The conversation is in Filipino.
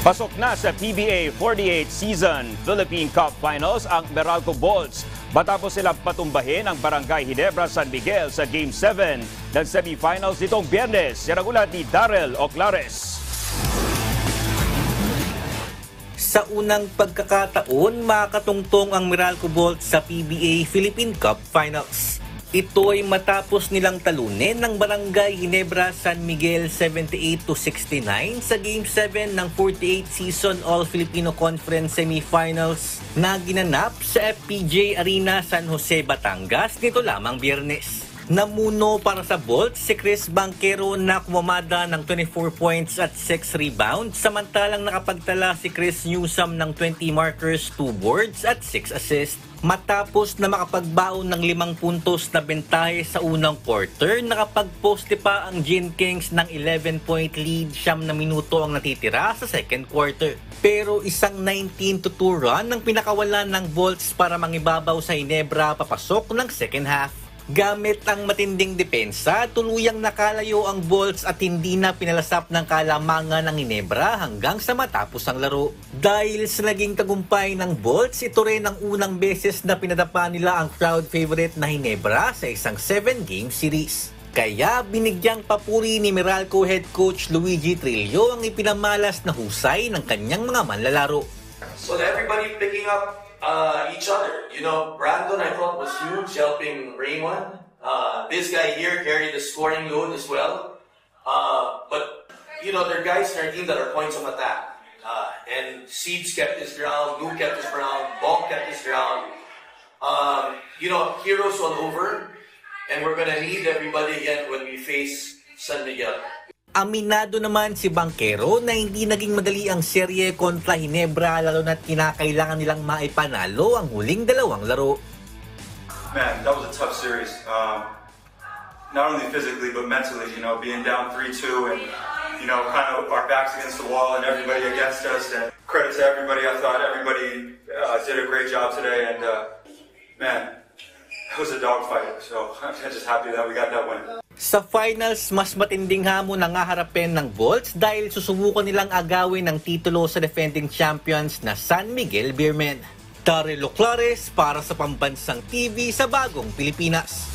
Pasok na sa PBA 48 season Philippine Cup Finals ang Meralco Bolts matapos silang patumbahin ang Barangay Ginebra San Miguel sa Game 7 ng semifinals nitong Biyernes. Yan ang ulat ni Darrell Oclares. Sa unang pagkakataon, makatungtong ang Meralco Bolts sa PBA Philippine Cup Finals. Ito ay matapos nilang talunin ng Barangay Ginebra San Miguel 78-69 sa Game 7 ng 48 Season All-Filipino Conference Semifinals na ginanap sa FPJ Arena San Jose, Batangas nito lamang Biyernes. Namuno para sa Bolts si Chris Banquero na kumamada ng 24 points at 6 rebounds, samantalang nakapagtala si Chris Newsome ng 20 markers, 2 boards at 6 assists. Matapos na makapagbaon ng 5 puntos na bentahe sa unang quarter, nakapagposte pa ang Gin Kings ng 11-point lead, 9 na minuto ang natitira sa second quarter. Pero isang 19-2 run ang pinakawalan ng Bolts para mangibabaw sa Ginebra papasok ng second half. Gamit ang matinding depensa, tuluyang nakalayo ang Bolts at hindi na pinalasap ng kalamangan ng Ginebra hanggang sa matapos ang laro. Dahil sa naging tagumpay ng Bolts, ito rin ang unang beses na pinadapa nila ang crowd favorite na Ginebra sa isang 7-game series. Kaya binigyang papuri ni Meralco head coach Luigi Trillo ang ipinamalas na husay ng kanyang mga manlalaro. So everybody picking up each other. You know, Brandon I thought was huge, helping Raymond. This guy here carried the scoring load as well. But, you know, there are guys in our team that are points of attack. And Seeds kept his ground, Lou kept his ground, Bonk kept his ground. You know, heroes all over. And we're gonna need everybody again when we face San Miguel. Aminado naman si Banquero na hindi naging madali ang serye kontra Ginebra lalo na't kinakailangan nilang maipanalo ang huling dalawang laro. Man, that was a tough series. Not only physically but mentally, you know, being down 3-2 and, you know, kind of our backs against the wall and everybody against us. And credit to everybody. I thought everybody did a great job today and, man, it was a dogfight. So I'm just happy that we got that win. Sa finals, mas matinding hamon ang haharapin ng Bolts dahil susubukan nilang agawin ng titulo sa defending champions na San Miguel Beermen. Darrell Oclares para sa Pambansang TV sa Bagong Pilipinas.